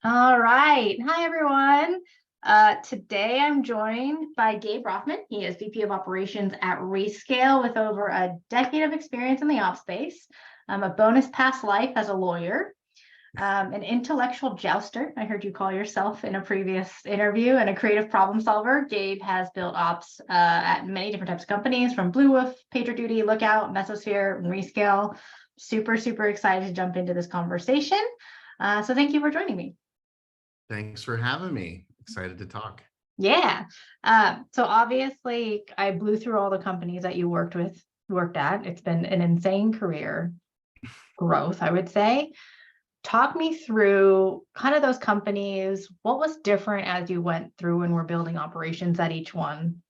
All right. Hi, everyone. Today I'm joined by Gabe Rothman. He is VP of Operations at Rescale with over a decade of experience in the ops space, a bonus past life as a lawyer, an intellectual jouster. I heard you call yourself in a previous interview, and a creative problem solver. Gabe has built ops at many different types of companies from Blue Wolf, PagerDuty, Lookout, Mesosphere, and Rescale. Super, super excited to jump into this conversation. So thank you for joining me. Thanks for having me. Excited to talk. Yeah. So obviously I blew through all the companies that you worked at. It's been an insane career growth, I would say. Talk me through kind of those companies. What was different as you went through and were building operations at each one?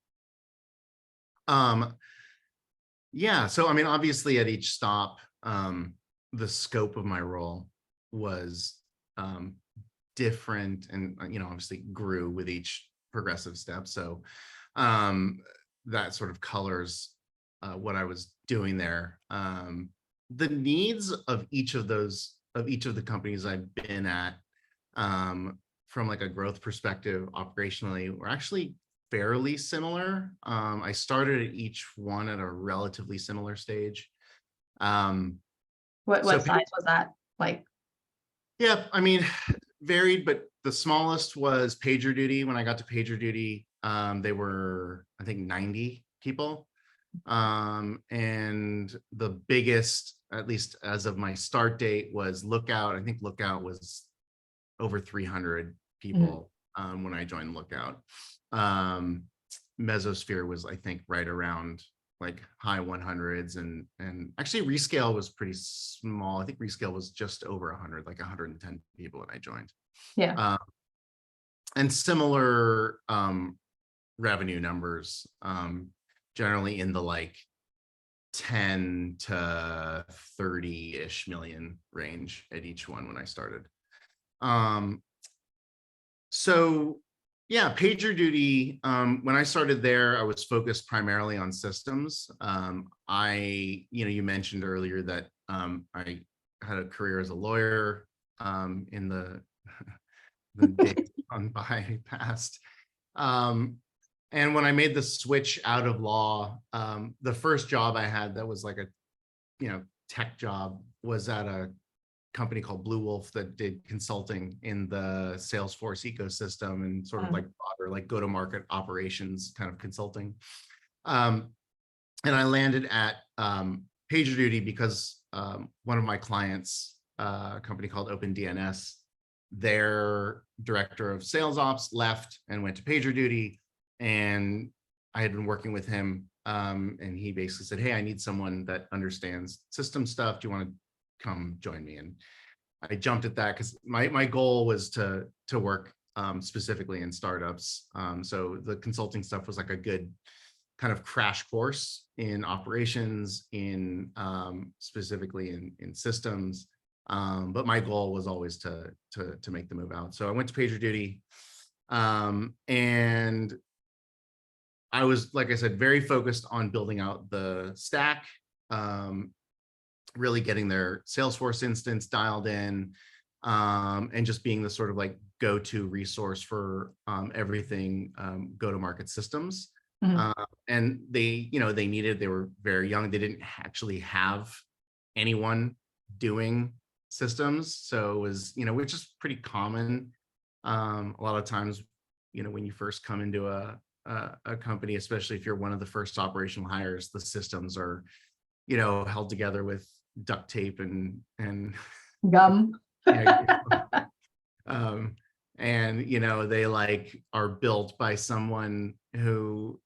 Yeah, so I mean, obviously at each stop, the scope of my role was different and, obviously grew with each progressive step. So that sort of colors what I was doing there. The needs of each of the companies I've been at, from like a growth perspective, operationally, were actually fairly similar. I started at each one at a relatively similar stage. What So size was that? Like, yeah, I mean, varied, but the smallest was PagerDuty. When I got to PagerDuty, they were, I think, 90 people. And the biggest, at least as of my start date, was Lookout. I think Lookout was over 300 people when I joined Lookout. Mesosphere was, I think, right around like high 100s, and actually Rescale was pretty small. I think Rescale was just over 100, like 110 people when I joined. yeah. And similar revenue numbers, generally in the like 10 to 30-ish million range at each one when I started. So yeah, PagerDuty, when I started there, I was focused primarily on systems. You mentioned earlier that I had a career as a lawyer in the days gone by past. And when I made the switch out of law, the first job I had that was like a tech job was at a company called Blue Wolf that did consulting in the Salesforce ecosystem and sort of like broader, like go-to-market operations kind of consulting. And I landed at PagerDuty because one of my clients, a company called OpenDNS, their director of sales ops left and went to PagerDuty, and I had been working with him, and he basically said, "Hey, I need someone that understands system stuff. Do you want to come join me?" And I jumped at that because my goal was to work specifically in startups. So the consulting stuff was like a good kind of crash course in operations, in specifically in systems. But my goal was always to make the move out. So I went to PagerDuty, and I was, like I said, very focused on building out the stack, really getting their Salesforce instance dialed in, and just being the sort of like go-to resource for everything go-to-market systems. And they were very young. They didn't actually have anyone doing systems. So it was, which is pretty common. A lot of times, when you first come into a company, especially if you're one of the first operational hires, the systems are, held together with duct tape and Gum. And they like are built by someone who,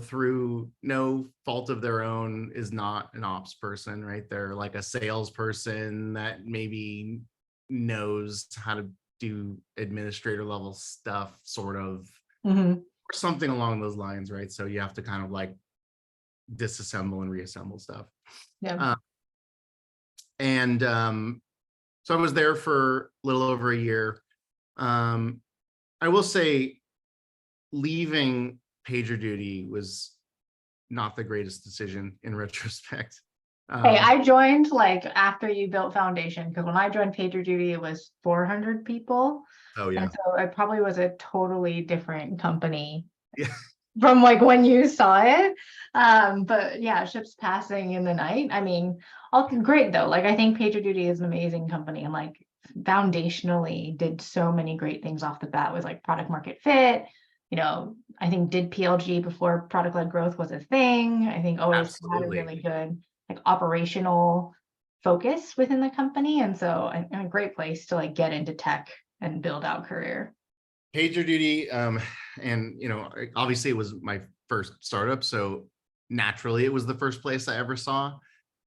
through no fault of their own, is not an ops person, right? They're like a salesperson that maybe knows how to do administrator level stuff, sort of, or something along those lines, right? So you have to kind of like disassemble and reassemble stuff. Yeah. And so I was there for a little over a year. I will say leaving PagerDuty was not the greatest decision in retrospect. Hey, Um, I joined like after you built foundation, because when I joined PagerDuty, it was 400 people. oh And yeah. so it probably was a totally different company Yeah, from like when you saw it. But yeah, ships passing in the night. I mean, all great though. Like I think PagerDuty is an amazing company and like foundationally did so many great things off the bat with like product market fit. I think did PLG before product led growth was a thing. I think always had a absolutely. really good like operational focus within the company. And so a great place to like get into tech and build out career. PagerDuty, and obviously it was my first startup, so naturally it was the first place I ever saw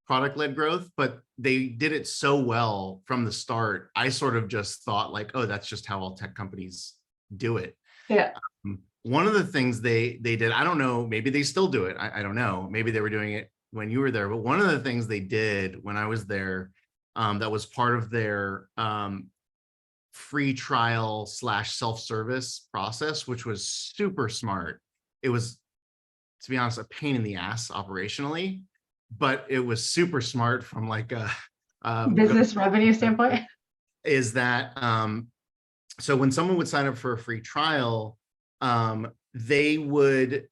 product-led growth, but they did it so well from the start. I sort of just thought like, oh, that's just how all tech companies do it. Yeah. One of the things they did, I don't know, maybe they still do it. I don't know. Maybe they were doing it when you were there, but one of the things they did when I was there, that was part of their free trial slash self-service process, which was super smart. It was, to be honest, a pain in the ass operationally, but it was super smart from like a Business revenue standpoint. is that so when someone would sign up for a free trial, they would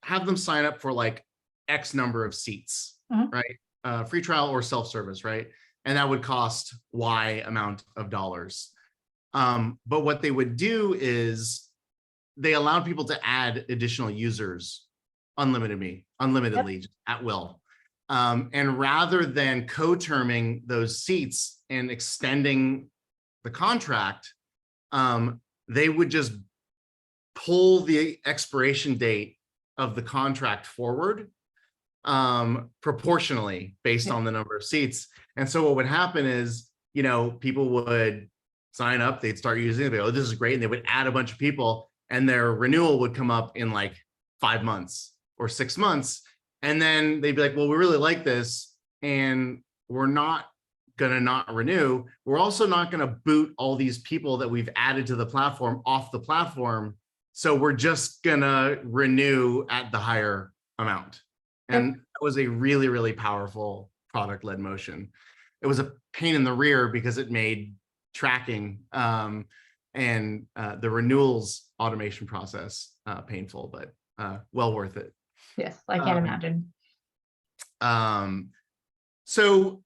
have them sign up for like X number of seats, Mhm. right? Free trial or self-service, right? And that would cost Y amount of dollars. But what they would do is they allowed people to add additional users Yep. unlimitedly at will. And rather than co-terming those seats and extending the contract, they would just pull the expiration date of the contract forward proportionally based Yeah. on the number of seats. And so what would happen is, people would sign up, they'd start using it, they go, oh, this is great. And they would add a bunch of people and their renewal would come up in like 5 months or 6 months. And then they'd be like, well, we really like this and we're not going to not renew. We're also not going to boot all these people that we've added to the platform off the platform. So we're just going to renew at the higher amount. Yep. And that was a really, really powerful product-led motion. It was a pain in the rear because it made tracking and the renewals automation process painful, but well worth it. Yes, I can't Um, imagine. so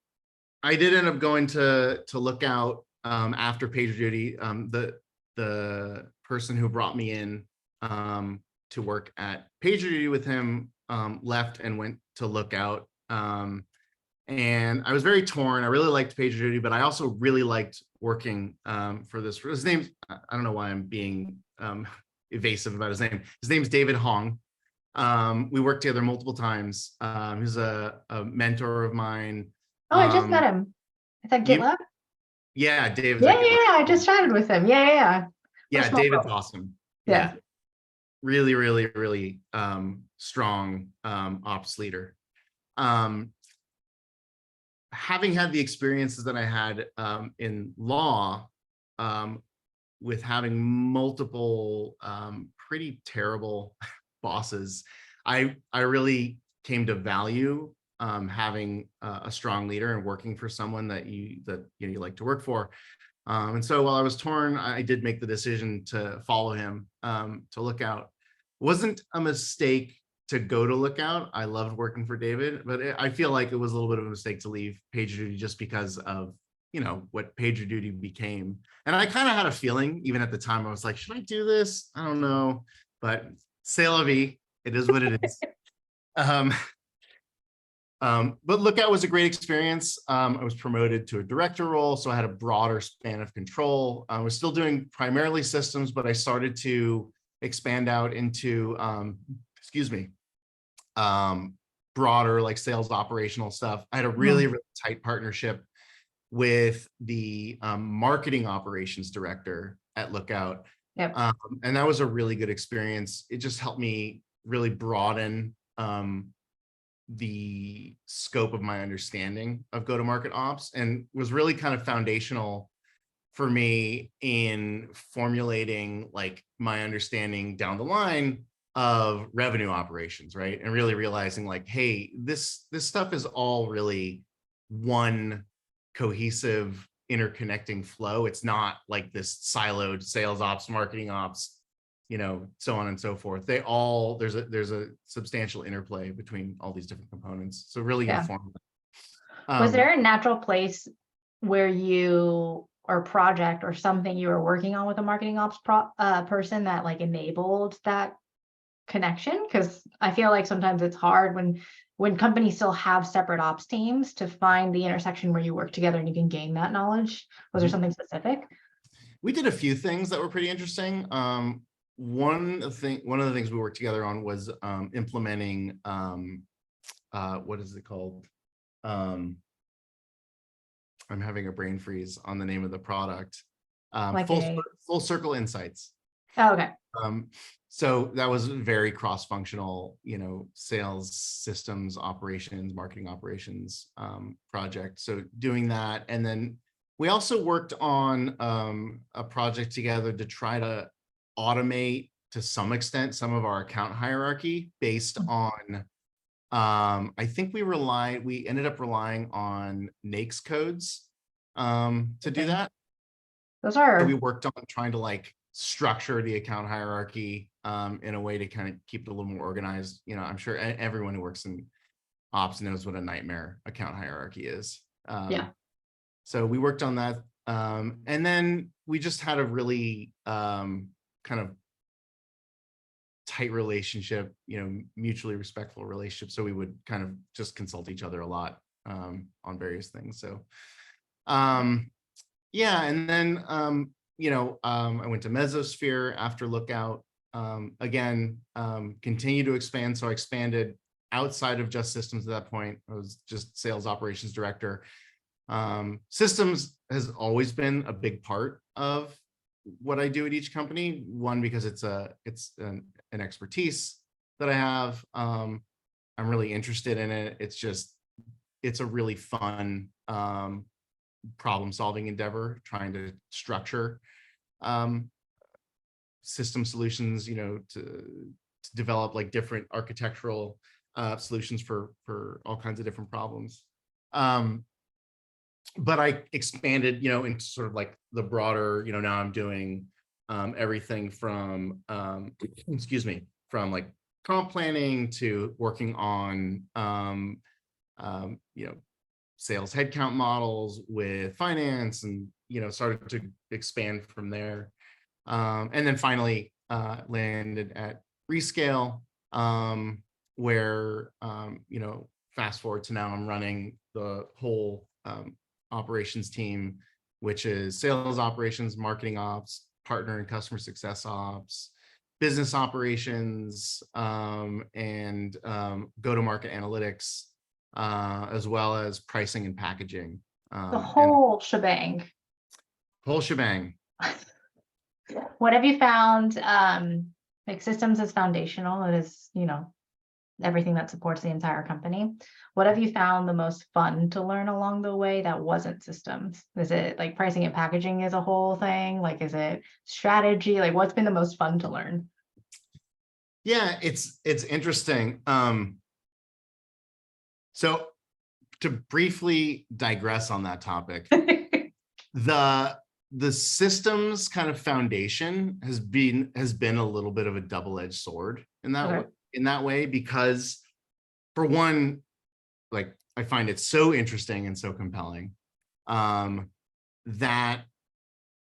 I did end up going to Lookout after PagerDuty. The person who brought me in to work at PagerDuty with him left and went to Lookout. And I was very torn. I really liked PagerDuty, but I also really liked working for this. His name, I don't know why I'm being evasive about his name. His name's David Hong. We worked together multiple times. He's a mentor of mine. Oh, I just met him. Is that You, GitLab? yeah, David's Yeah, at GitLab. yeah, yeah. I just chatted with him. Yeah, yeah, yeah. What a Yeah, small David's world. awesome. Yeah. Yeah, really, really, really strong ops leader. Um, Having had the experiences that I had in law, with having multiple pretty terrible bosses, I really came to value having a strong leader and working for someone that you like to work for. And so while I was torn, I did make the decision to follow him to Lookout. Wasn't a mistake to go to Lookout. I loved working for David, but I feel like it was a little bit of a mistake to leave PagerDuty just because of what PagerDuty became. And I kind of had a feeling, even at the time, I was like, should I do this? I don't know, but c'est la vie. It is what it is. But Lookout was a great experience. I was promoted to a director role, so I had a broader span of control. I was still doing primarily systems, but I started to expand out into, broader like sales operational stuff. I had a really, really tight partnership with the marketing operations director at Lookout. Yep. And that was a really good experience. It just helped me really broaden the scope of my understanding of go-to-market ops and was really kind of foundational for me in formulating like my understanding down the line of revenue operations, right? And really realizing like, hey, this stuff is all really one cohesive, interconnecting flow. It's not like this siloed sales ops, marketing ops, so on and so forth. They all, there's a substantial interplay between all these different components. So really informed. Was there a natural place where you, or project or something you were working on with a marketing ops person that like enabled that connection? Because I feel like sometimes it's hard when companies still have separate ops teams to find the intersection where you work together and you can gain that knowledge. Was there something specific? We did a few things that were pretty interesting. One of the things we worked together on was implementing what is it called? I'm having a brain freeze on the name of the product. Full circle insights. Oh, okay. So that was very cross-functional, sales systems, operations, marketing operations project. So doing that. And then we also worked on a project together to try to automate to some extent some of our account hierarchy based on I think we ended up relying on NAICS codes to do that. So we worked on trying to like structure the account hierarchy in a way to kind of keep it a little more organized. I'm sure everyone who works in ops knows what a nightmare account hierarchy is. So we worked on that. And then we just had a really kind of tight relationship, mutually respectful relationship. So we would kind of just consult each other a lot on various things. So, yeah. And then, I went to Mesosphere after Lookout. Again, continue to expand. So I expanded outside of just systems at that point. I was just sales operations director. Systems has always been a big part of what I do at each company. One, because it's an expertise that I have. I'm really interested in it. It's a really fun problem-solving endeavor, trying to structure system solutions, to develop like different architectural solutions for all kinds of different problems. But I expanded, into sort of like the broader, now I'm doing everything from, from like comp planning to working on, sales headcount models with finance and, started to expand from there. And then finally landed at Rescale, where, fast forward to now I'm running the whole operations team, which is sales operations, marketing ops, partner and customer success ops, business operations, and go-to-market analytics, as well as pricing and packaging. The whole shebang. Whole shebang. What have you found? Like systems is foundational. It is, everything that supports the entire company. What have you found the most fun to learn along the way that wasn't systems? Is it like pricing and packaging is a whole thing? Like, is it strategy? Like, what's been the most fun to learn? Yeah, it's interesting. So to briefly digress on that topic, the systems kind of foundation has been a little bit of a double-edged sword in that way, because for one, like I find it so interesting and so compelling, that,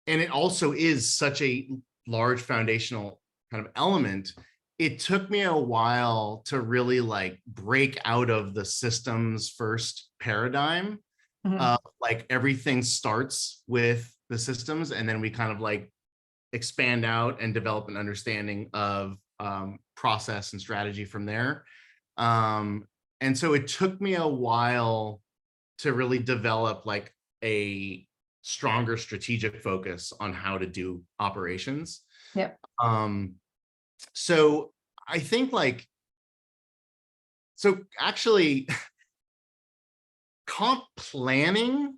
and it also is such a large foundational kind of element. It took me a while to really like break out of the systems first paradigm. Like everything starts with the systems, and then we kind of like expand out and develop an understanding of process and strategy from there. And so it took me a while to really develop like a stronger strategic focus on how to do operations. Yep. So I think like, so actually comp planning,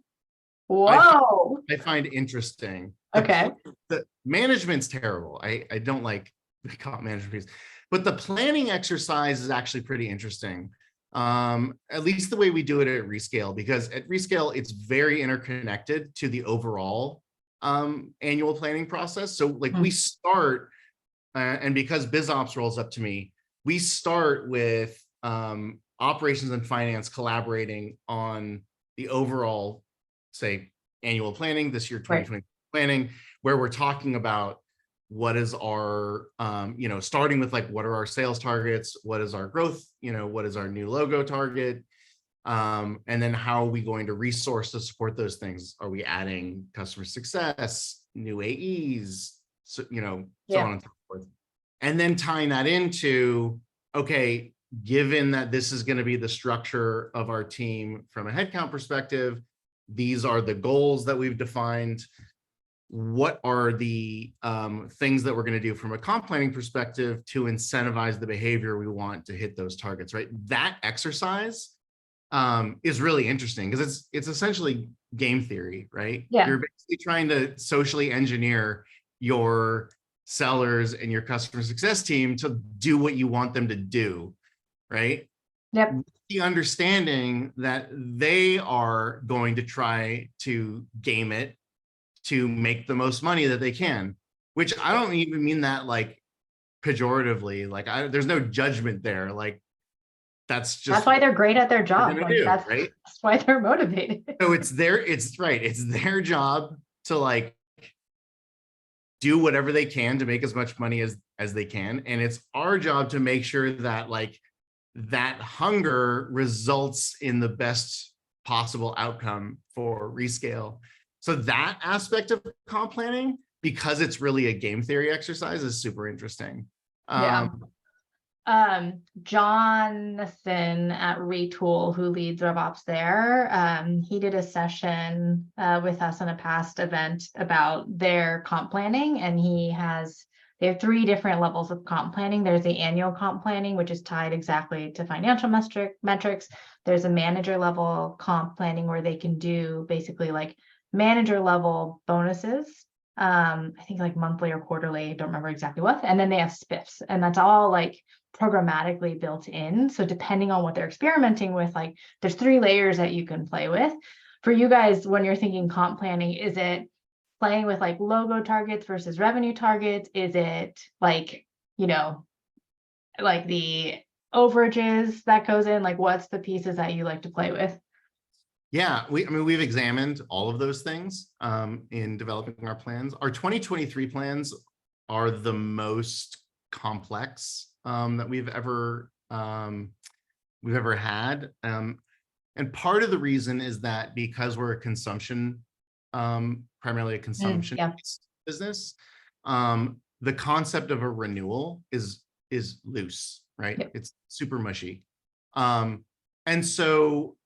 I find interesting. Okay. The management's terrible. I don't like the comp management piece. But the planning exercise is actually pretty interesting. At least the way we do it at Rescale, because at Rescale, it's very interconnected to the overall annual planning process. So like we start, and because BizOps rolls up to me, we start with operations and finance collaborating on the overall, say, annual planning, this year 2020 planning, where we're talking about what is our, starting with like, what are our sales targets? What is our growth? What is our new logo target? And then how are we going to resource to support those things? Are we adding customer success, new AEs, so on and so forth. And then tying that into, okay, given that this is going to be the structure of our team from a headcount perspective, these are the goals that we've defined. What are the things that we're going to do from a comp planning perspective to incentivize the behavior we want to hit those targets, right? That exercise is really interesting because it's essentially game theory, right? Yeah. You're basically trying to socially engineer your sellers and your customer success team to do what you want them to do, right? Yep. The understanding that they are going to try to game it to make the most money that they can, which I don't even mean that like pejoratively, like there's no judgment there. Like that's why they're great at their job. Like, that's right? That's why they're motivated. So it's their job to like do whatever they can to make as much money as they can. And it's our job to make sure that like that hunger results in the best possible outcome for Rescale. So that aspect of comp planning, because it's really a game theory exercise, is super interesting. Jonathan at Retool, who leads RevOps there, he did a session with us in a past event about their comp planning, and they have 3 different levels of comp planning. There's the annual comp planning, which is tied exactly to financial metrics. There's a manager level comp planning where they can do basically like manager level bonuses. I think like monthly or quarterly, I don't remember exactly what. And then they have spiffs, and that's all like programmatically built in. So depending on what they're experimenting with, like there's 3 layers that you can play with. For you guys, when you're thinking comp planning, is it playing with like logo targets versus revenue targets? Is it like, like the overages that goes in? Like, what's the pieces that you like to play with? Yeah, we've examined all of those things in developing our plans. Our 2023 plans are the most complex that we've ever had. And part of the reason is that because we're a consumption, primarily a consumption business, the concept of a renewal is loose, right? Yep. It's super mushy. And so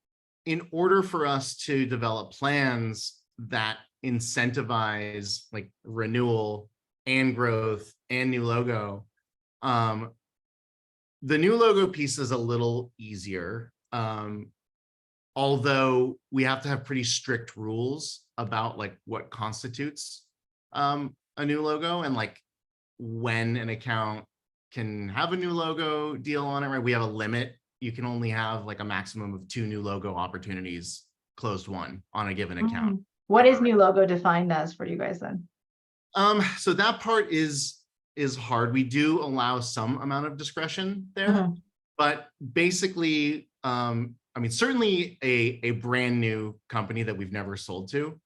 in order for us to develop plans that incentivize like renewal and growth and new logo, the new logo piece is a little easier, although we have to have pretty strict rules about like what constitutes a new logo and like when an account can have a new logo deal on it, right? We have a limit. You can only have like a maximum of 2 new logo opportunities, closed one, on a given account. What is new logo defined as for you guys then? So that part is hard. We do allow some amount of discretion there, but basically, certainly a brand new company that we've never sold to.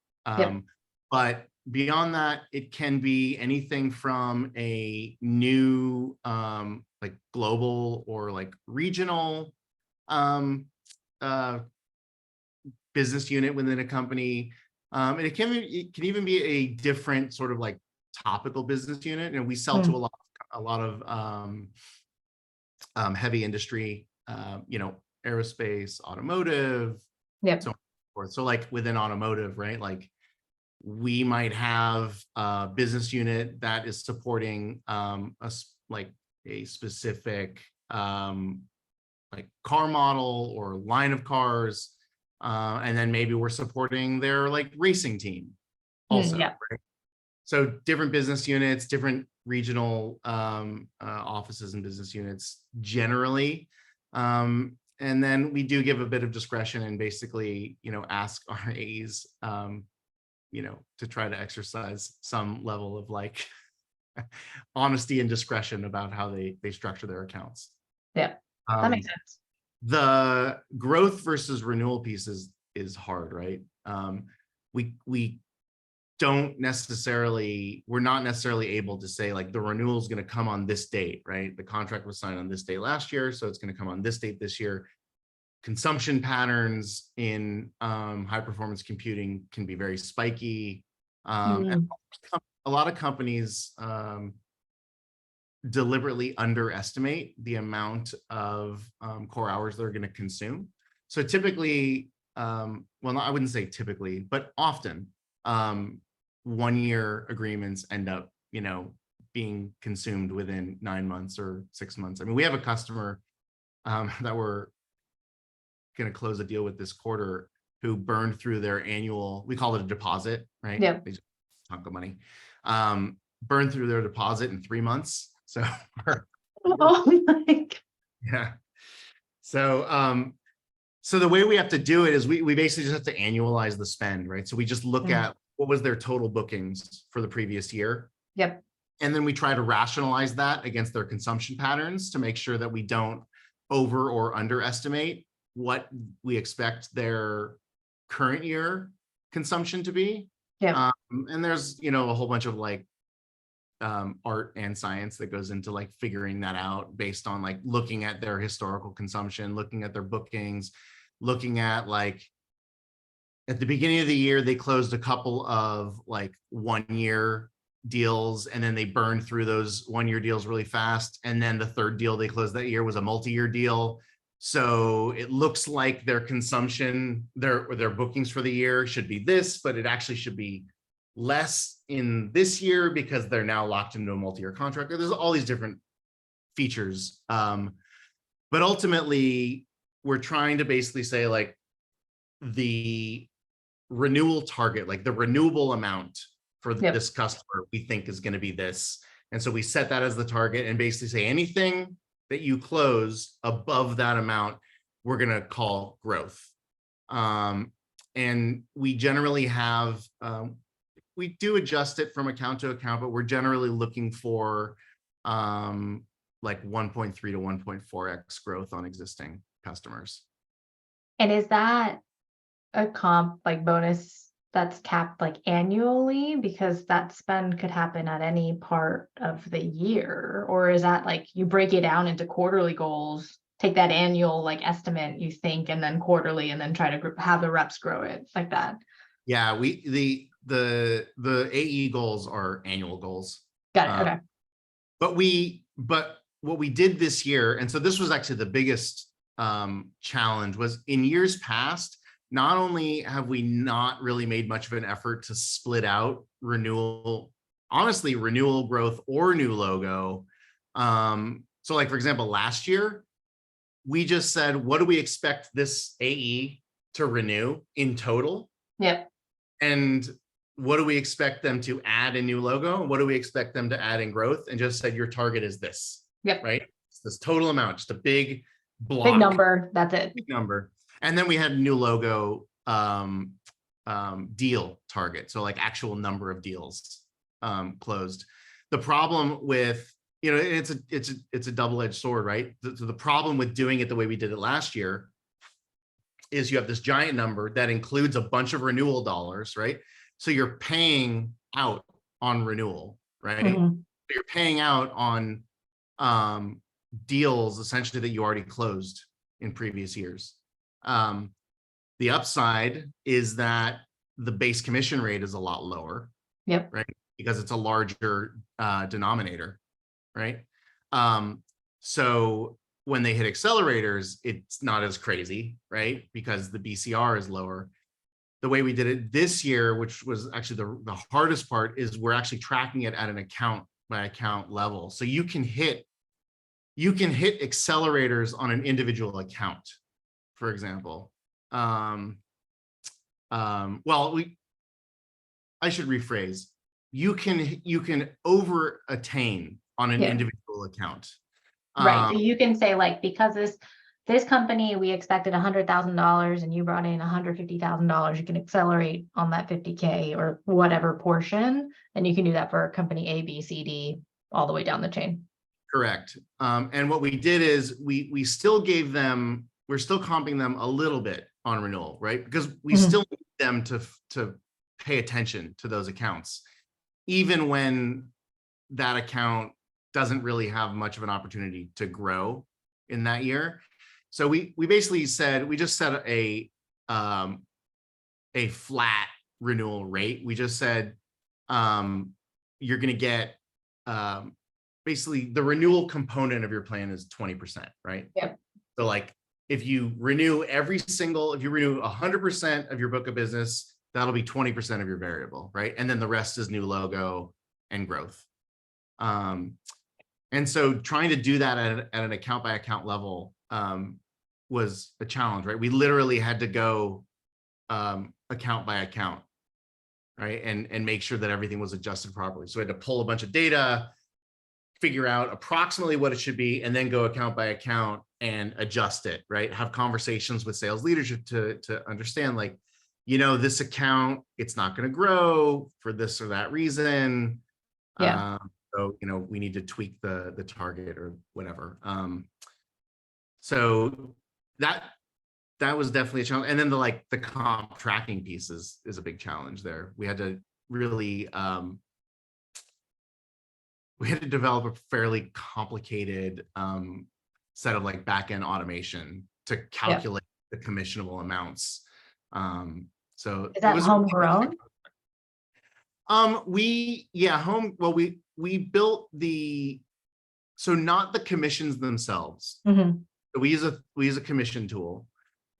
But beyond that, it can be anything from a new like global or like regional business unit within a company. And it can even be a different sort of like topical business unit. And we sell to a lot of heavy industry, aerospace, automotive, so on and so forth. So like within automotive, right? Like we might have a business unit that is supporting a specific like car model or line of cars, and then maybe we're supporting their like racing team also, right? So different business units, different regional offices and business units generally. And then we do give a bit of discretion and basically, ask our AEs, to try to exercise some level of like honesty and discretion about how they structure their accounts. Yeah, that makes sense. The growth versus renewal piece is hard, right? We don't necessarily, we're not necessarily able to say like the renewal is going to come on this date, right? The contract was signed on this date last year, so it's going to come on this date this year. Consumption patterns in high performance computing can be very spiky. And a lot of companies deliberately underestimate the amount of core hours they're going to consume. So typically, well, I wouldn't say typically, but often, 1-year agreements end up, being consumed within 9 months or 6 months. I mean, we have a customer that we're going to close a deal with this quarter who burned through their annual, we call it a deposit, right? Yeah. They just chunk of money, burned through their deposit in 3 months. So, Oh my God. yeah. So the way we have to do it is we basically just have to annualize the spend, right? So we just look at what was their total bookings for the previous year. Yep. And then we try to rationalize that against their consumption patterns to make sure that we don't over or underestimate what we expect their current year consumption to be. Yeah. And there's, a whole bunch of like art and science that goes into like figuring that out based on like looking at their historical consumption, looking at their bookings, looking at like at the beginning of the year, they closed a couple of like 1-year deals and then they burned through those 1-year deals really fast. And then the third deal they closed that year was a multi-year deal. So it looks like their consumption, their bookings for the year should be this, but it actually should be less in this year because they're now locked into a multi-year contract. There's all these different features. But ultimately, we're trying to basically say like the renewal target, like the renewable amount for this customer, we think is going to be this. And so we set that as the target and basically say anything that you close above that amount, we're going to call growth. And we generally have, we do adjust it from account to account, but we're generally looking for like 1.3 to 1.4x growth on existing customers. And is that a comp like bonus that's capped like annually, because that spend could happen at any part of the year? Or is that like you break it down into quarterly goals, take that annual like estimate you think, and then quarterly, and then try to have the reps grow it like that? Yeah, the AE goals are annual goals. Got it. Okay. But what we did this year, and so this was actually the biggest challenge, was in years past, not only have we not really made much of an effort to split out renewal, honestly, renewal growth or new logo. So like, for example, last year, we just said, what do we expect this AE to renew in total? Yep. And what do we expect them to add in new logo? What do we expect them to add in growth? And just said, your target is this. Yep. Right? It's this total amount, just a big block. Big number. That's it. Big number. And then we had new logo deal target. So like actual number of deals closed. The problem with, it's a double-edged sword, right? So the problem with doing it the way we did it last year is you have this giant number that includes a bunch of renewal dollars, right? So you're paying out on renewal, right? Mm-hmm. You're paying out on deals essentially that you already closed in previous years. The upside is that the base commission rate is a lot lower, Yep. right? Because it's a larger denominator, right? So when they hit accelerators, it's not as crazy, right? Because the BCR is lower. The way we did it this year, which was actually the hardest part, is we're actually tracking it at an account by account level. So you can hit accelerators on an individual account, for example. I should rephrase. you can over attain on an Yeah. individual account. Right. So you can say like, because this company, we expected $100,000 and you brought in $150,000, you can accelerate on that 50K or whatever portion. And you can do that for company A, B, C, D, all the way down the chain. Correct. And what we did is we still gave them, we're still comping them a little bit on renewal, right? Because we still need them to pay attention to those accounts, even when that account doesn't really have much of an opportunity to grow in that year. So we basically said, we just set a flat renewal rate. We just said, you're going to get, basically the renewal component of your plan is 20%, right? Yep. So like if you renew if you renew 100% of your book of business, that'll be 20% of your variable, right? And then the rest is new logo and growth. And so trying to do that at an account by account level was a challenge, right? We literally had to go account by account, right? And make sure that everything was adjusted properly. So we had to pull a bunch of data, figure out approximately what it should be, and then go account by account and adjust it, right? Have conversations with sales leadership to understand, like, this account, it's not going to grow for this or that reason. Yeah. So, we need to tweak the target or whatever. So that was definitely a challenge. And then the comp tracking piece is a big challenge there. We had to really, we had to develop a fairly complicated set of back-end automation to calculate the commissionable amounts. So is that homegrown? We built so not the commissions themselves. We use a commission tool,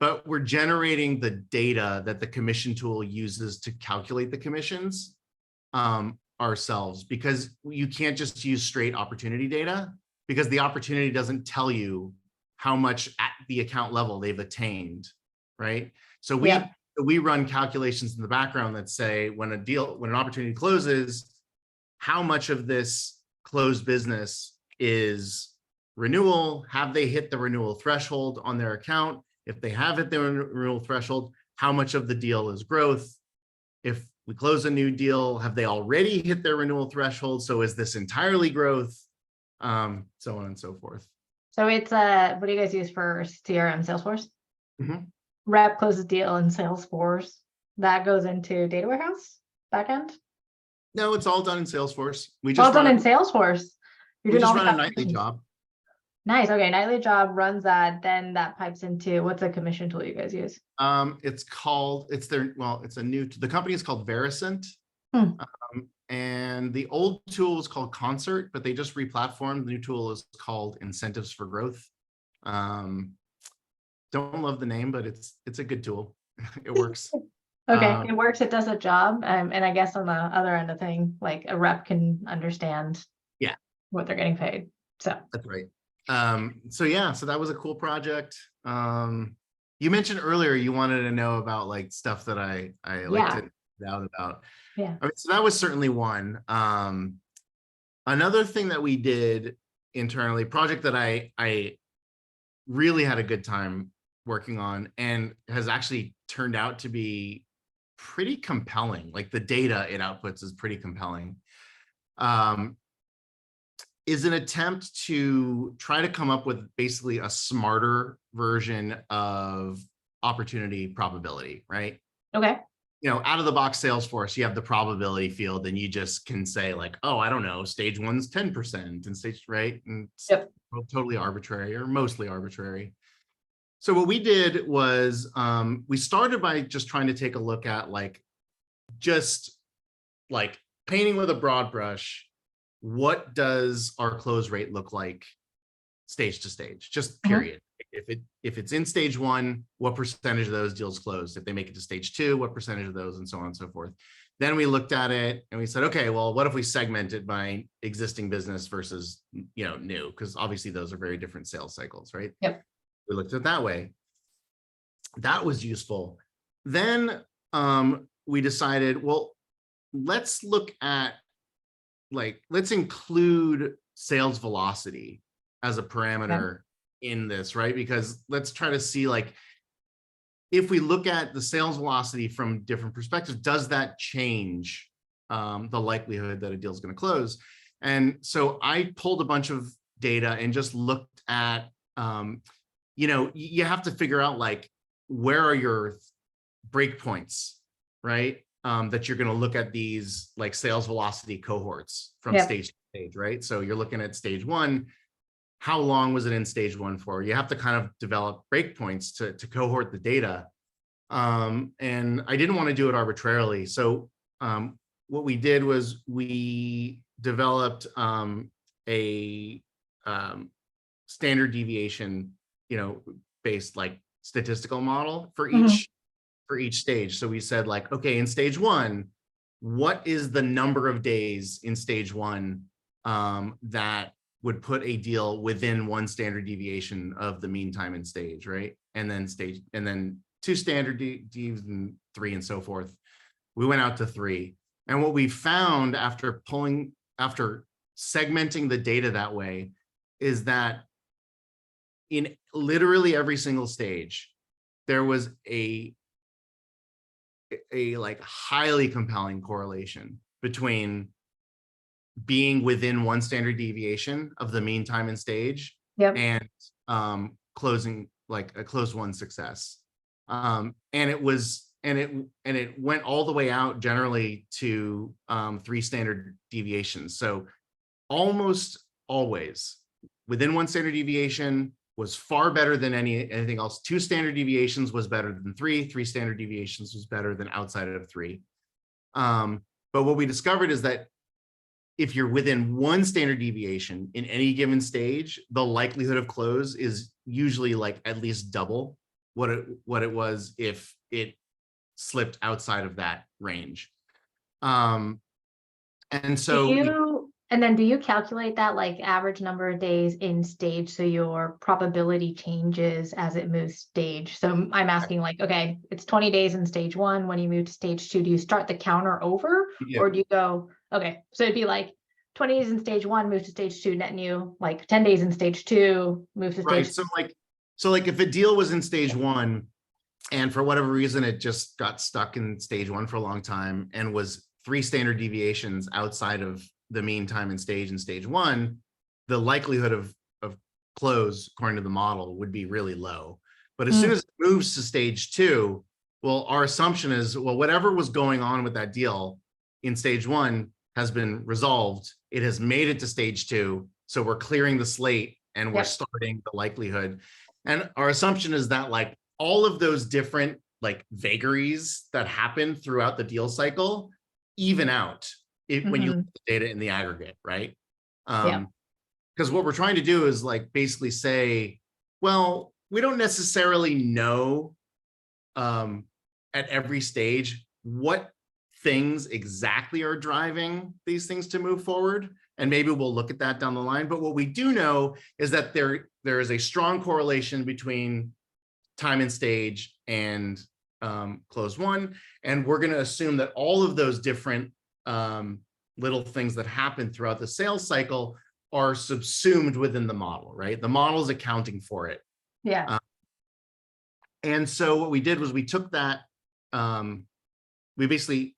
but we're generating the data that the commission tool uses to calculate the commissions ourselves, because you can't just use straight opportunity data, because the opportunity doesn't tell you how much at the account level they've attained, right? So we run calculations in the background that say when an opportunity closes, how much of this closed business is renewal? Have they hit the renewal threshold on their account? If they have hit the renewal threshold, how much of the deal is growth? If we close a new deal, have they already hit their renewal threshold? So is this entirely growth? So on and so forth. So it's what do you guys use for CRM? Salesforce? Rep closes deal in Salesforce. That goes into data warehouse backend? No, it's all done in Salesforce. It's all done in Salesforce. We just run a nightly job. Nice. Okay, nightly job runs that. Then that pipes into, what's a commission tool you guys use? The company is called Vericent. And the old tool was called Concert, but they just replatformed. The new tool is called Incentives for Growth. Don't love the name, but it's a good tool. It works. Okay, it works. It does a job. And I guess on the other end of thing, like a rep can understand what they're getting paid. So that's right. So that was a cool project. You mentioned earlier you wanted to know about stuff that I like to doubt about. Yeah. All right, so that was certainly one. Another thing that we did internally, project that I really had a good time working on and has actually turned out to be pretty compelling. Like the data it outputs is pretty compelling. Is an attempt to try to come up with basically a smarter version of opportunity probability, right? Okay. Out of the box Salesforce, you have the probability field and you just can say oh, I don't know, stage one's 10% and stage, right? And totally arbitrary or mostly arbitrary. So what we did was we started by just trying to take a look at just painting with a broad brush. What does our close rate look like stage to stage, just period? If it's in stage one, what percentage of those deals closed? If they make it to stage two, what percentage of those, and so on and so forth. Then we looked at it and we said, okay, well, what if we segment it by existing business versus new? Because obviously those are very different sales cycles, right? Yep. We looked at it that way. That was useful. Then we decided, well, let's look at let's include sales velocity as a parameter in this, right? Because let's try to see, like, if we look at the sales velocity from different perspectives, does that change the likelihood that a deal is going to close? And so I pulled a bunch of data and just looked at, you have to figure out, like, where are your breakpoints, right? That you're going to look at these, like, sales velocity cohorts from stage to stage, right? So you're looking at stage one. How long was it in stage one for? You have to kind of develop breakpoints to cohort the data. And I didn't want to do it arbitrarily. So what we did was we developed a standard deviation, based, like, statistical model for each stage. So we said, like, okay, in stage one, what is the number of days in stage one that would put a deal within one standard deviation of the mean time in stage, right? And then two standard deviations, and three, and so forth. We went out to three. And what we found after segmenting the data that way is that in literally every single stage, there was a like highly compelling correlation between being within one standard deviation of the mean time in stage and closing, like, a closed won success. And it went all the way out generally to 3 standard deviations. So almost always within one standard deviation was far better than anything else. 2 standard deviations was better than 3. 3 standard deviations was better than outside of 3. But what we discovered is that if you're within 1 standard deviation in any given stage, the likelihood of close is usually, like, at least double what it was if it slipped outside of that range. And so do you calculate that, like, average number of days in stage, so your probability changes as it moves stage? So I'm asking, like, okay, it's 20 days in stage one. When you move to stage 2, do you start the counter over, or do you go, okay, so it'd be like 20 days in stage 1, move to stage 2, net new, like 10 days in stage 2, move to stage. Right. So like if a deal was in stage 1 and for whatever reason it just got stuck in stage 1 for a long time and was 3 standard deviations outside of the mean time in stage 1, the likelihood of close, according to the model, would be really low. But as soon as it moves to stage 2, well, our assumption is, well, whatever was going on with that deal in stage 1 has been resolved. It has made it to stage 2. So we're clearing the slate and we're starting the likelihood. And our assumption is that, like, all of those different, like, vagaries that happen throughout the deal cycle even out when you look at the data in the aggregate, right? Because what we're trying to do is, like, basically say, well, we don't necessarily know at every stage what things exactly are driving these things to move forward. And maybe we'll look at that down the line. But what we do know is that there is a strong correlation between time and stage and close one. And we're going to assume that all of those different little things that happen throughout the sales cycle are subsumed within the model, right? The model is accounting for it. And so what we did was we took that, we basically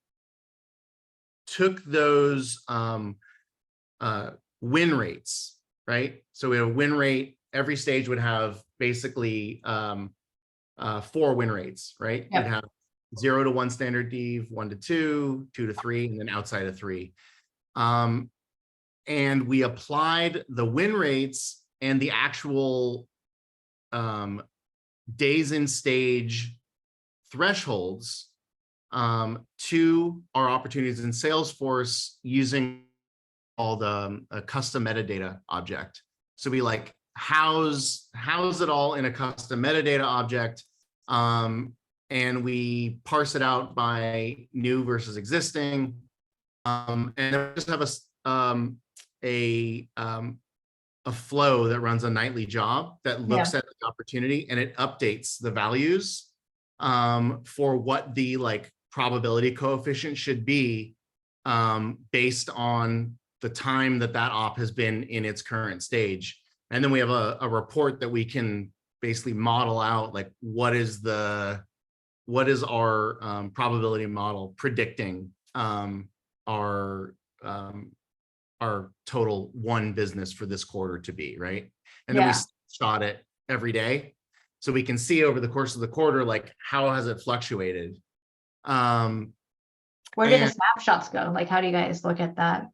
took those win rates, right? So we had a win rate. Every stage would have basically 4 win rates, right? You'd have 0 to 1 standard dev, 1 to 2, 2 to 3, and then outside of 3. And we applied the win rates and the actual days in stage thresholds to our opportunities in Salesforce using all the custom metadata object. So we, like, house it all in a custom metadata object, and we parse it out by new versus existing, and then we just have a flow that runs a nightly job that looks at the opportunity and it updates the values for what the, like, probability coefficient should be based on the time that op has been in its current stage. And then we have a report that we can basically model out, like, what is our probability model predicting our total one business for this quarter to be, right? And then we shot it every day, so we can see over the course of the quarter, like, how has it fluctuated. Where do the snapshots go? Like, how do you guys look at that?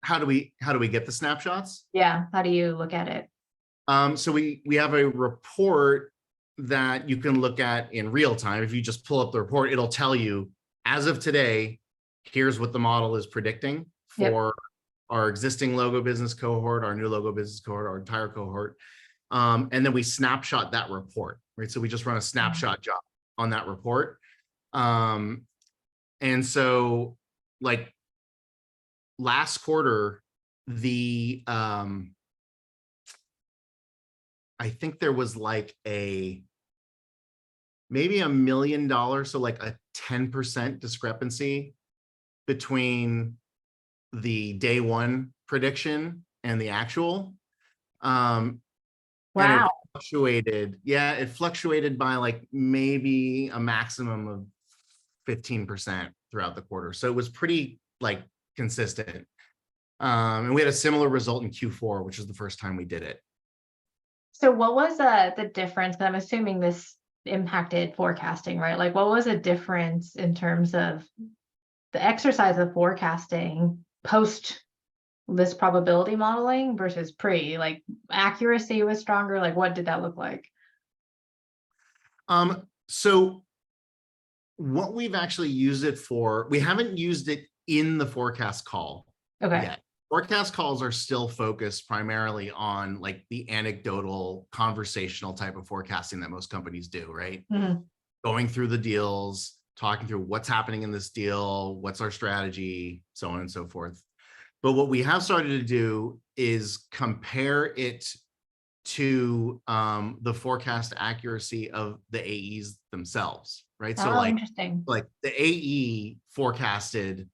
How do we get the snapshots? Yeah, how do you look at it? So we have a report that you can look at in real time. If you just pull up the report, it'll tell you, as of today, here's what the model is predicting for our existing logo business cohort, our new logo business cohort, our entire cohort. And then we snapshot that report, right? So we just run a snapshot job on that report. And so, like, last quarter, I think there was like maybe $1 million, so like a 10% discrepancy between the day one prediction and the actual. Wow. And it fluctuated by like maybe a maximum of 15% throughout the quarter. So it was pretty like consistent. And we had a similar result in Q4, which was the first time we did it. So what was the difference? But I'm assuming this impacted forecasting, right? Like, what was the difference in terms of the exercise of forecasting post this probability modeling versus pre? Like, accuracy was stronger. Like, what did that look like? So what we've actually used it for, we haven't used it in the forecast call yet. Forecast calls are still focused primarily on like the anecdotal conversational type of forecasting that most companies do, right? Going through the deals, talking through what's happening in this deal, what's our strategy, so on and so forth. But what we have started to do is compare it to the forecast accuracy of the AEs themselves, right? So like, interesting. Like the AE forecasted,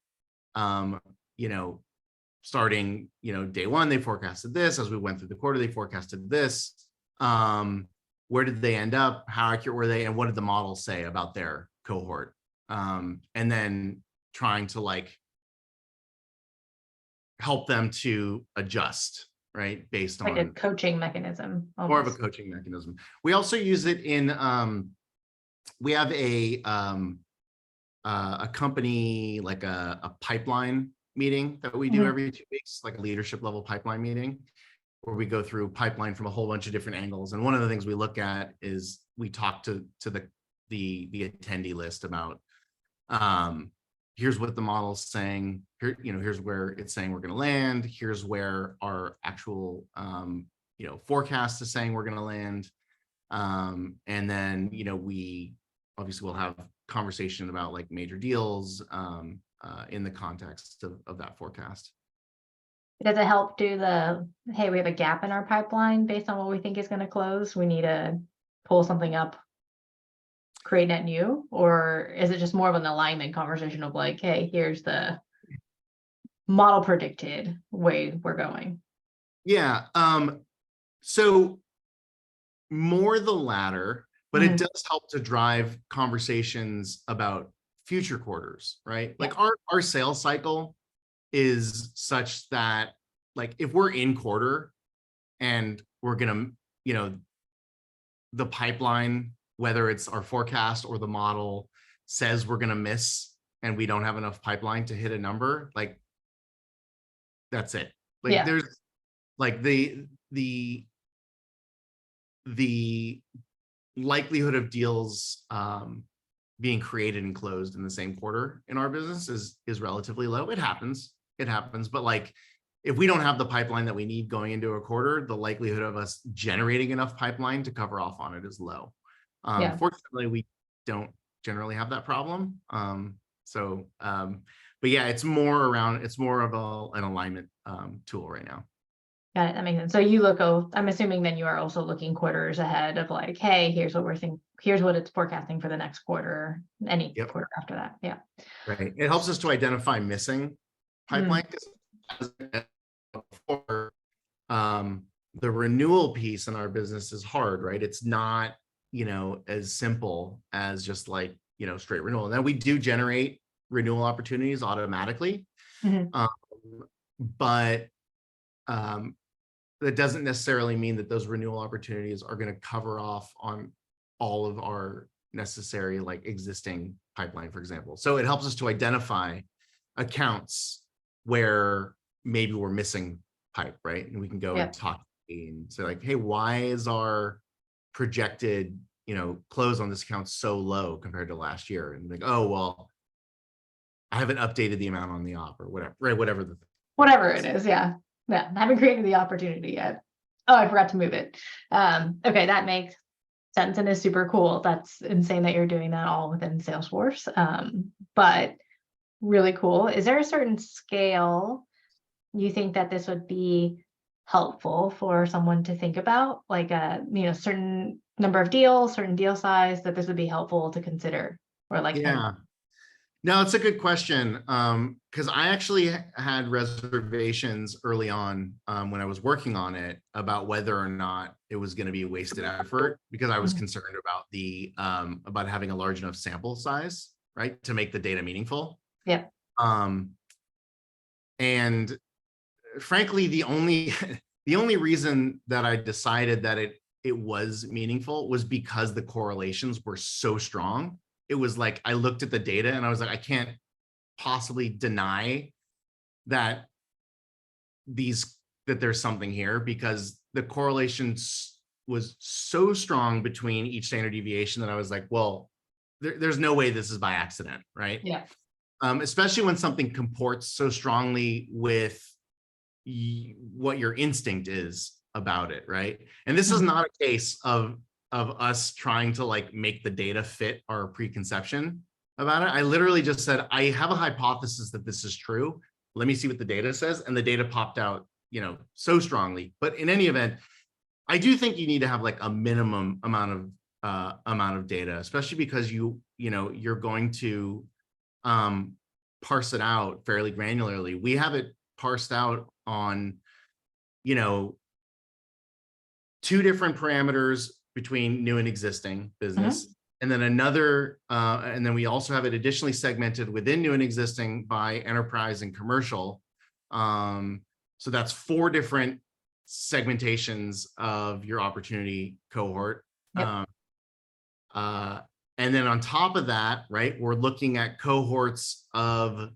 starting, day one, they forecasted this. As we went through the quarter, they forecasted this. Where did they end up? How accurate were they? And what did the model say about their cohort? And then trying to like help them to adjust, right? Based like on a coaching mechanism. Almost. More of a coaching mechanism. We also use it in, we have a company, like a pipeline meeting that we do every 2 weeks, like a leadership level pipeline meeting, where we go through pipeline from a whole bunch of different angles. And one of the things we look at is we talk to the attendee list about, here's what the model's saying, here, here's where it's saying we're going to land, here's where our actual forecast is saying we're going to land. And then, we obviously will have conversation about like major deals in the context of that forecast. Does it help do hey, we have a gap in our pipeline based on what we think is going to close, we need to pull something up, create net new? Or is it just more of an alignment conversation of like, hey, here's the model predicted way we're going? Yeah. So more the latter, but it does help to drive conversations about future quarters, right? Like our sales cycle is such that, like, if we're in quarter and we're gonna, the pipeline, whether it's our forecast or the model says we're gonna miss and we don't have enough pipeline to hit a number, like, that's it. Like there's like the likelihood of deals being created and closed in the same quarter in our business is relatively low. It happens, but like, if we don't have the pipeline that we need going into a quarter, the likelihood of us generating enough pipeline to cover off on it is low. Fortunately, we don't generally have that problem. But yeah, it's more of an alignment tool right now. Got it. That makes sense. So I'm assuming then you are also looking quarters ahead of like, hey, here's what we're thinking, here's what it's forecasting for the next quarter, any quarter after that. Yeah. Right. It helps us to identify missing pipeline. before, the renewal piece in our business is hard, right? It's not, as simple as just like, straight renewal. And then we do generate renewal opportunities automatically. Mhm. But that doesn't necessarily mean that those renewal opportunities are going to cover off on all of our necessary like existing pipeline, for example. So it helps us to identify accounts where maybe we're missing pipe, right? And we can go and talk and say like, hey, why is our projected, close on this account so low compared to last year? And like, oh, well, I haven't updated the amount on the op or whatever, right? Whatever it is. Yeah. Yeah. I haven't created the opportunity yet. Oh, I forgot to move it. Okay. That makes sense and is super cool. That's insane that you're doing that all within Salesforce. But really cool. Is there a certain scale you think that this would be helpful for someone to think about, like a certain number of deals, certain deal size, that this would be helpful to consider? Or like, Yeah. No, it's a good question. Because I actually had reservations early on when I was working on it about whether or not it was going to be a wasted effort, because I was concerned about the about having a large enough sample size, right, to make the data meaningful. Yeah. And frankly, the only the only reason that I decided that it was meaningful was because the correlations were so strong. It was like I looked at the data and I was like, I can't possibly deny that there's something here, because the correlation was so strong between each standard deviation that I was like, well, there's no way this is by accident, right? Yeah. Especially when something comports so strongly with what your instinct is about it, right? And this is not a case of us trying to like make the data fit our preconception about it. I literally just said, I have a hypothesis that this is true. Let me see what the data says. And the data popped out, so strongly. But in any event, I do think you need to have like a minimum amount of data, especially because you're going to parse it out fairly granularly. We have it parsed out on, 2 different parameters between new and existing business. And then and then we also have it additionally segmented within new and existing by enterprise and commercial. So that's 4 different segmentations of your opportunity cohort. Yep. And then on top of that, right, we're looking at cohorts of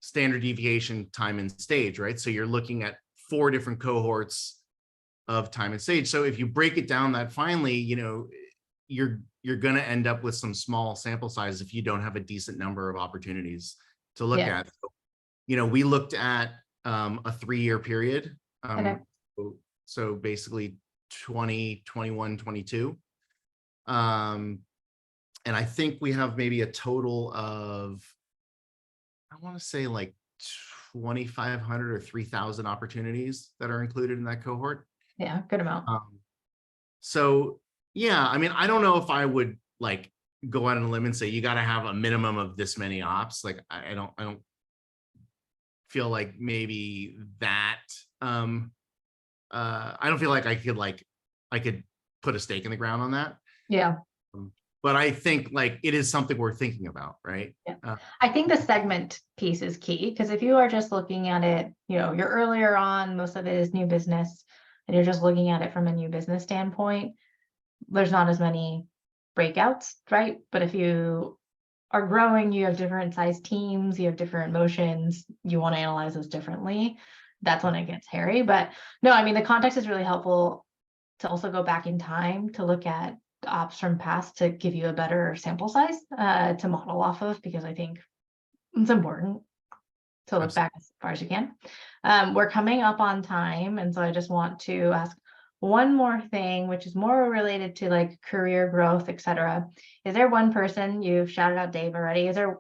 standard deviation, time and stage, right? So you're looking at 4 different cohorts of time and stage. So if you break it down that finely, you're going to end up with some small sample size if you don't have a decent number of opportunities to look at. So, we looked at a 3-year period. Okay. So basically 20, 21, 22. And I think we have maybe a total of, I want to say like 2,500 or 3,000 opportunities that are included in that cohort. Yeah, good amount. So yeah, I mean, I don't know if I would like go out on a limb and say you got to have a minimum of this many ops. Like I don't feel like maybe that. I don't feel like I could put a stake in the ground on that. Yeah. But I think like it is something we're thinking about, right? Yeah. I think the segment piece is key, because if you are just looking at it, you're earlier on, most of it is new business, and you're just looking at it from a new business standpoint, there's not as many breakouts, right? But if you are growing, you have different size teams, you have different motions, you want to analyze those differently. That's when it gets hairy. But no, I mean, the context is really helpful to also go back in time to look at the ops from past to give you a better sample size to model off of, because I think it's important to look back as far as you can. We're coming up on time, and so I just want to ask one more thing, which is more related to like career growth, etc. Is there one person, you've shouted out Dave already, is there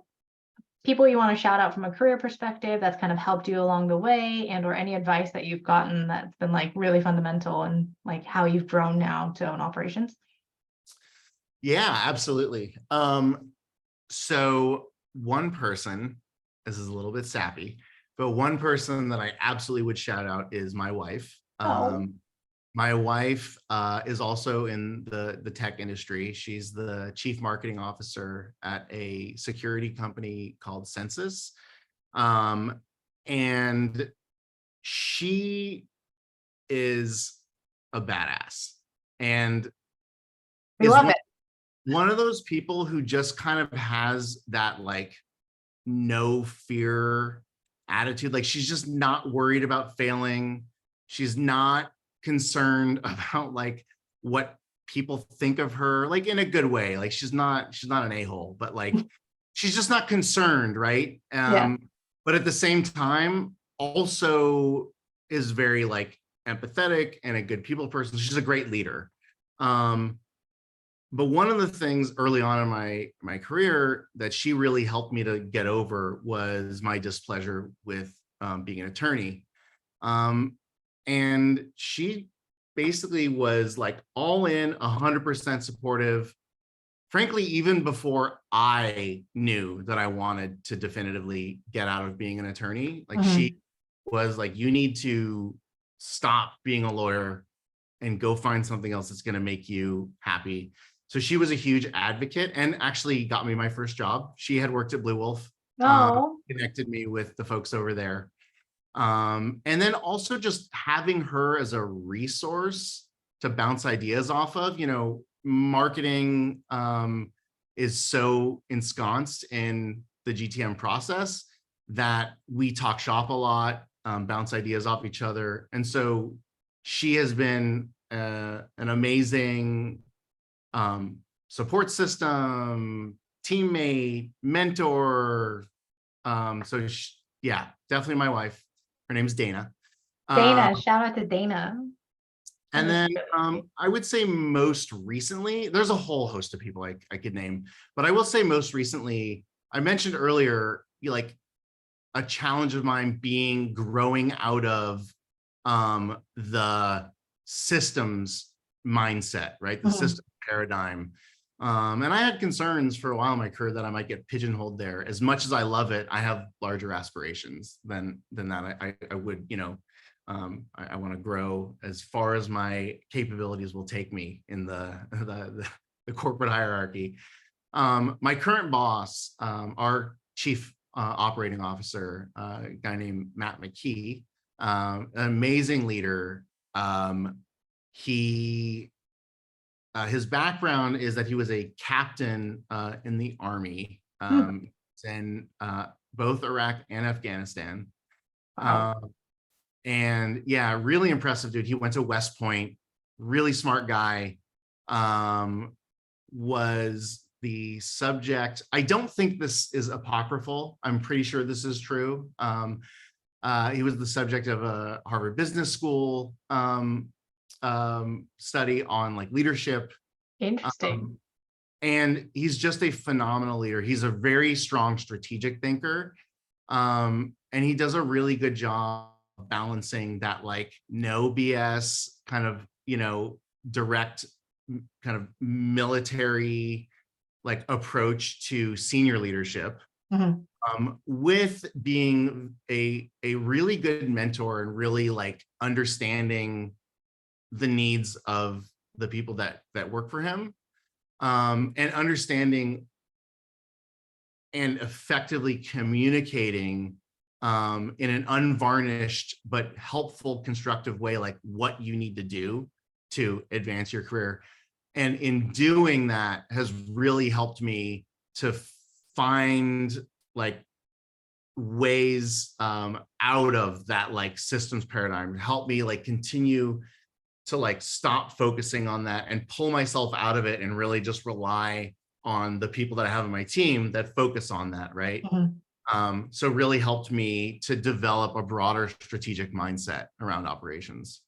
people you want to shout out from a career perspective that's kind of helped you along the way, and or any advice that you've gotten that's been like really fundamental and like how you've grown now to own operations? Yeah, absolutely. So one person, this is a little bit sappy, But one person that I absolutely would shout out is my wife. Oh, My wife is also in the tech industry. She's the chief marketing officer at a security company called Census. And she is a badass and we is love it. one of those people who just kind of has that like no fear attitude. Like she's just not worried about failing. She's not concerned about like what people think of her, like in a good way. Like she's not an a-hole, but like she's just not concerned, right? Yeah. But at the same time, also is very like empathetic and a good people person. She's a great leader. Um, but one of the things early on in my career that she really helped me to get over was my displeasure with being an attorney. And she basically was like all in, 100% supportive. Frankly, even before I knew that I wanted to definitively get out of being an attorney, like she Mhm. was like, you need to stop being a lawyer and go find something else that's going to make you happy. So she was a huge advocate and actually got me my first job. She had worked at Blue Wolf, Oh. connected me with the folks over there. And then also just having her as a resource to bounce ideas off of, marketing is so ensconced in the GTM process that we talk shop a lot, bounce ideas off each other. And so she has been an amazing support system, teammate, mentor. Yeah, definitely my wife. Her name's Dana. Uh, Dana, shout out to Dana. That and is then really great. I would say most recently, there's a whole host of people I could name, but I will say most recently, I mentioned earlier, like a challenge of mine being growing out of the systems mindset, right? The Mhm. system paradigm. And I had concerns for a while in my career that I might get pigeonholed there. As much as I love it, I have larger aspirations than that. I would, I want to grow as far as my capabilities will take me in the corporate hierarchy. My current boss, our chief operating officer, a guy named Matt McKee, an amazing leader. He His background is that he was a captain in the army Hmm. in both Iraq and Afghanistan. Wow. Uh, and yeah, really impressive dude. He went to West Point, really smart guy. Was the subject. I don't think this is apocryphal. I'm pretty sure this is true. He was the subject of a Harvard Business School study on like leadership. Interesting. Um, and he's just a phenomenal leader. He's a very strong strategic thinker. And he does a really good job balancing that like no BS kind of, direct kind of military like approach to senior leadership, Mhm. with being a really good mentor and really like understanding the needs of the people that work for him, and understanding and effectively communicating in an unvarnished but helpful, constructive way, like what you need to do to advance your career. And in doing that has really helped me to find like ways out of that like systems paradigm, help me like continue to like stop focusing on that and pull myself out of it and really just rely on the people that I have on my team that focus on that, right? Mhm. So really helped me to develop a broader strategic mindset around operations.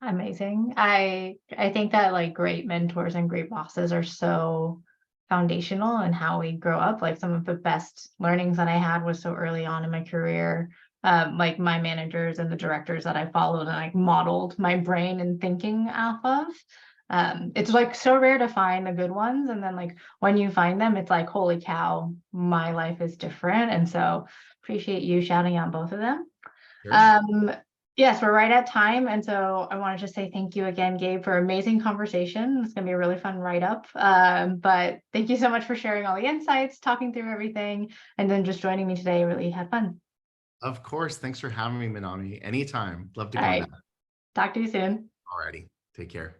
Amazing. I think that like great mentors and great bosses are so foundational in how we grow up. Like some of the best learnings that I had was so early on in my career. Like my managers and the directors that I followed and like modeled my brain and thinking off of. It's like so rare to find the good ones. And then like when you find them, it's like, holy cow, my life is different. And so appreciate you shouting out both of them. Sure. Yes, we're right at time. And so I want to just say thank you again, Gabe, for amazing conversation. It's going to be a really fun write-up. But thank you so much for sharing all the insights, talking through everything, and then just joining me today. Really had fun. Of course. Thanks for having me, Minami. Anytime. Love to All come right. back. Talk to you soon. Alrighty. Take care.